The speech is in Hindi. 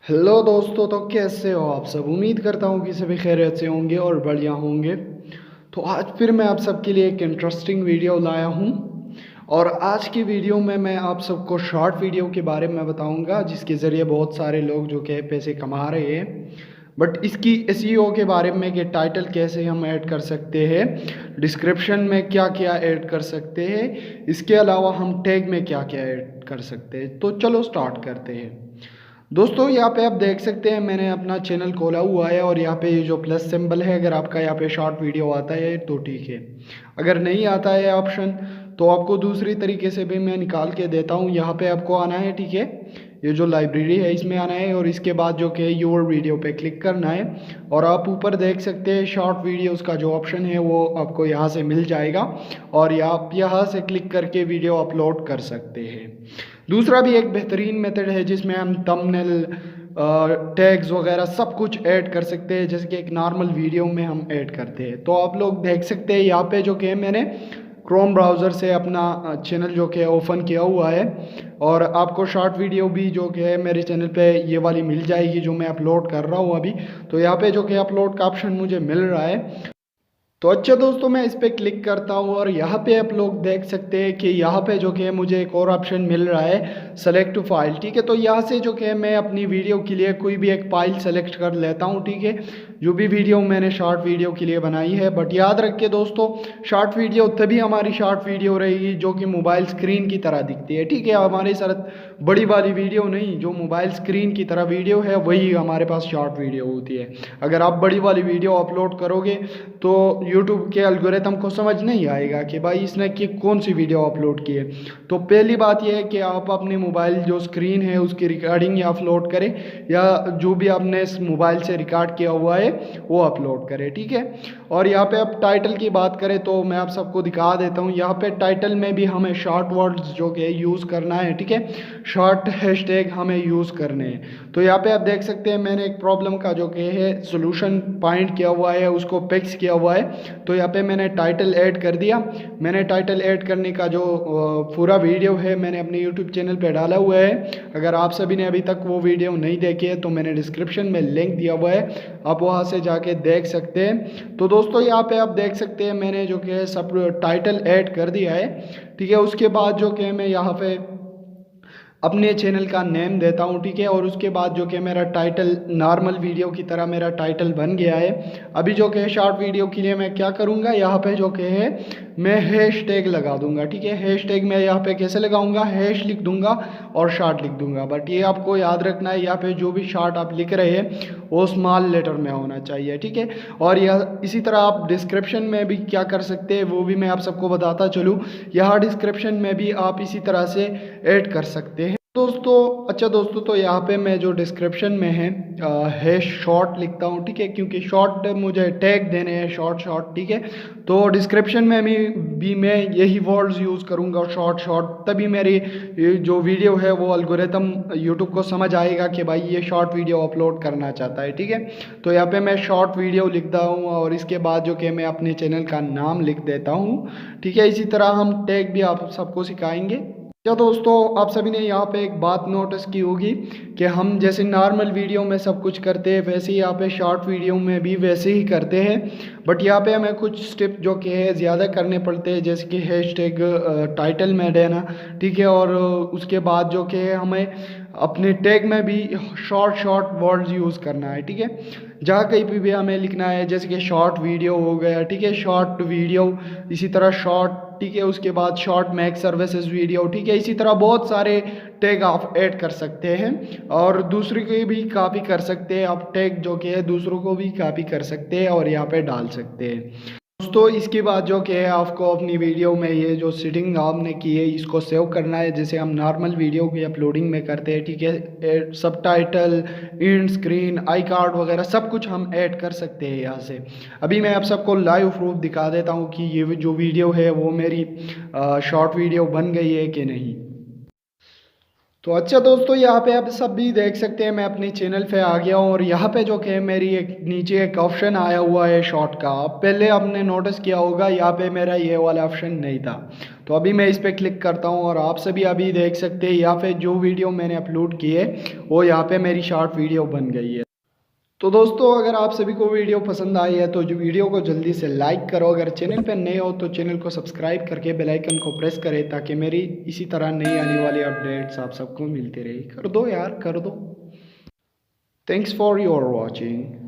हेलो दोस्तों, तो कैसे हो आप सब। उम्मीद करता हूँ कि सभी खैरियत से होंगे और बढ़िया होंगे। तो आज फिर मैं आप सबके लिए एक इंटरेस्टिंग वीडियो लाया हूँ। और आज की वीडियो में मैं आप सबको शॉर्ट वीडियो के बारे में बताऊँगा, जिसके ज़रिए बहुत सारे लोग जो कि पैसे कमा रहे हैं। बट इसकी एसईओ के बारे में कि टाइटल कैसे हम ऐड कर सकते हैं, डिस्क्रिप्शन में क्या क्या ऐड कर सकते हैं, इसके अलावा हम टैग में क्या क्या ऐड कर सकते हैं। तो चलो स्टार्ट करते हैं। दोस्तों, यहाँ पे आप देख सकते हैं मैंने अपना चैनल खोला हुआ है और यहाँ पे ये जो प्लस सिंबल है, अगर आपका यहाँ पे शॉर्ट वीडियो आता है तो ठीक है। अगर नहीं आता है ऑप्शन तो आपको दूसरी तरीके से भी मैं निकाल के देता हूँ। यहाँ पे आपको आना है, ठीक है, ये जो लाइब्रेरी है इसमें आना है और इसके बाद जो कि योर वीडियो पे क्लिक करना है। और आप ऊपर देख सकते हैं शॉर्ट वीडियोस का जो ऑप्शन है वो आपको यहाँ से मिल जाएगा और आप यहाँ से क्लिक करके वीडियो अपलोड कर सकते हैं। दूसरा भी एक बेहतरीन मेथड है जिसमें हम थंबनेल, टैग्स वगैरह सब कुछ ऐड कर सकते हैं, जैसे कि एक नॉर्मल वीडियो में हम ऐड करते हैं। तो आप लोग देख सकते हैं यहाँ पे जो कि मैंने क्रोम ब्राउज़र से अपना चैनल जो कि ओपन किया हुआ है और आपको शॉर्ट वीडियो भी जो कि है मेरे चैनल पे ये वाली मिल जाएगी जो मैं अपलोड कर रहा हूँ अभी। तो यहाँ पे जो कि अपलोड का ऑप्शन मुझे मिल रहा है। तो अच्छा दोस्तों, मैं इस पर क्लिक करता हूँ और यहाँ पे आप लोग देख सकते हैं कि यहाँ पे जो कि है मुझे एक और ऑप्शन मिल रहा है, सेलेक्ट फाइल। ठीक है, तो यहाँ से जो कि है मैं अपनी वीडियो के लिए कोई भी एक फाइल सेलेक्ट कर लेता हूँ। ठीक है, जो भी वीडियो मैंने शॉर्ट वीडियो के लिए बनाई है। बट याद रखिए दोस्तों, शॉर्ट वीडियो तभी हमारी शॉर्ट वीडियो रहेगी जो कि मोबाइल स्क्रीन की तरह दिखती है। ठीक है, हमारी साथ बड़ी वाली वीडियो नहीं, जो मोबाइल स्क्रीन की तरह वीडियो है वही हमारे पास शॉर्ट वीडियो होती है। अगर आप बड़ी वाली वीडियो अपलोड करोगे तो यूट्यूब के एल्गोरिथम को समझ नहीं आएगा कि भाई इसने कि कौन सी वीडियो अपलोड की है। तो पहली बात यह है कि आप अपने मोबाइल जो स्क्रीन है उसकी रिकॉर्डिंग या अपलोड करें, या जो भी आपने इस मोबाइल से रिकॉर्ड किया हुआ है वो अपलोड करें। ठीक है, और यहाँ पे आप टाइटल की बात करें तो मैं आप सबको दिखा देता हूँ। यहाँ पे टाइटल में भी हमें शॉर्ट वर्ड्स जो कि यूज़ करना है। ठीक है, शॉर्ट हैशटैग हमें यूज़ करने हैं। तो यहाँ पे आप देख सकते हैं मैंने एक प्रॉब्लम का जो कि है सोल्यूशन पॉइंट किया हुआ है, उसको फिक्स किया हुआ है। तो यहाँ पे मैंने टाइटल ऐड कर दिया। मैंने टाइटल ऐड करने का जो पूरा वीडियो है मैंने अपने यूट्यूब चैनल पे डाला हुआ है। अगर आप सभी ने अभी तक वो वीडियो नहीं देखी है तो मैंने डिस्क्रिप्शन में लिंक दिया हुआ है, आप वहाँ से जाके देख सकते हैं। तो दोस्तों, यहाँ पे आप देख सकते हैं मैंने जो कि है सब टाइटल ऐड कर दिया है। ठीक है, उसके बाद जो कि मैं यहाँ पे अपने चैनल का नेम देता हूँ। ठीक है, और उसके बाद जो कि मेरा टाइटल नॉर्मल वीडियो की तरह मेरा टाइटल बन गया है। अभी जो कि शॉर्ट वीडियो के लिए मैं क्या करूँगा, यहाँ पे जो कि है मैं हैश टैग लगा दूंगा। ठीक है, हैश टैग मैं यहाँ पे कैसे लगाऊंगा, हैश लिख दूंगा और शॉर्ट लिख दूंगा। बट ये आपको याद रखना है, यहाँ पे जो भी शॉर्ट आप लिख रहे हैं वो स्मॉल लेटर में होना चाहिए। ठीक है, और यह इसी तरह आप डिस्क्रिप्शन में भी क्या कर सकते हैं वो भी मैं आप सबको बताता चलूँ। यहाँ डिस्क्रिप्शन में भी आप इसी तरह से ऐड कर सकते हैं दोस्तों। अच्छा दोस्तों, तो यहाँ पे मैं जो डिस्क्रिप्शन में है शॉर्ट लिखता हूँ। ठीक है, क्योंकि शॉर्ट मुझे टैग देने हैं, शॉर्ट शॉर्ट। ठीक है, तो डिस्क्रिप्शन में भी मैं यही वर्ड्स यूज़ करूँगा, शॉर्ट शॉर्ट। तभी मेरी ये जो वीडियो है वो एल्गोरिथम यूट्यूब को समझ आएगा कि भाई ये शॉर्ट वीडियो अपलोड करना चाहता है। ठीक है, तो यहाँ पे मैं शॉर्ट वीडियो लिखता हूँ और इसके बाद जो कि मैं अपने चैनल का नाम लिख देता हूँ। ठीक है, इसी तरह हम टैग भी आप सबको सिखाएंगे। क्या दोस्तों, आप सभी ने यहाँ पे एक बात नोटिस की होगी कि हम जैसे नॉर्मल वीडियो में सब कुछ करते हैं वैसे ही यहाँ पे शॉर्ट वीडियो में भी वैसे ही करते हैं। बट यहाँ पे हमें कुछ स्टेप जो कि है ज़्यादा करने पड़ते हैं, जैसे कि हैशटैग टाइटल में देना। ठीक है, और उसके बाद जो कि है हमें अपने टैग में भी शॉर्ट शॉर्ट वर्ड्स यूज़ करना है। ठीक है, जहाँ कहीं पे भी हमें लिखना है, जैसे कि शॉर्ट वीडियो हो गया। ठीक है, शॉर्ट वीडियो, इसी तरह शॉर्ट। ठीक है, उसके बाद शॉर्ट मैक सर्विसेज वीडियो। ठीक है, इसी तरह बहुत सारे टैग आप ऐड कर सकते हैं और दूसरे को भी कॉपी कर सकते हैं। आप टैग जो कि है दूसरों को भी कॉपी कर सकते हैं और यहाँ पे डाल सकते हैं दोस्तों। इसके बाद जो कि है आपको अपनी वीडियो में ये जो सेटिंग आपने की है इसको सेव करना है, जैसे हम नॉर्मल वीडियो की अपलोडिंग में करते हैं। ठीक है, subtitle, end screen, I card वगैरह सब कुछ हम ऐड कर सकते हैं यहाँ से। अभी मैं आप सबको लाइव प्रूफ दिखा देता हूँ कि ये जो वीडियो है वो मेरी शॉर्ट वीडियो बन गई है कि नहीं। तो अच्छा दोस्तों, यहाँ पे आप सब भी देख सकते हैं मैं अपने चैनल पे आ गया हूँ और यहाँ पे जो कि मेरी एक नीचे एक ऑप्शन आया हुआ है शॉर्ट का। अब पहले आपने नोटिस किया होगा यहाँ पे मेरा ये वाला ऑप्शन नहीं था। तो अभी मैं इस पे क्लिक करता हूँ और आप सभी अभी देख सकते हैं यहाँ पे जो वीडियो मैंने अपलोड की है वो यहाँ पे मेरी शॉर्ट वीडियो बन गई है। तो दोस्तों, अगर आप सभी को वीडियो पसंद आई है तो जो वीडियो को जल्दी से लाइक करो। अगर चैनल पर नए हो तो चैनल को सब्सक्राइब करके बेल आइकन को प्रेस करें ताकि मेरी इसी तरह नई आने वाली अपडेट्स आप सबको मिलती रहे। कर दो यार, कर दो। Thanks for your watching.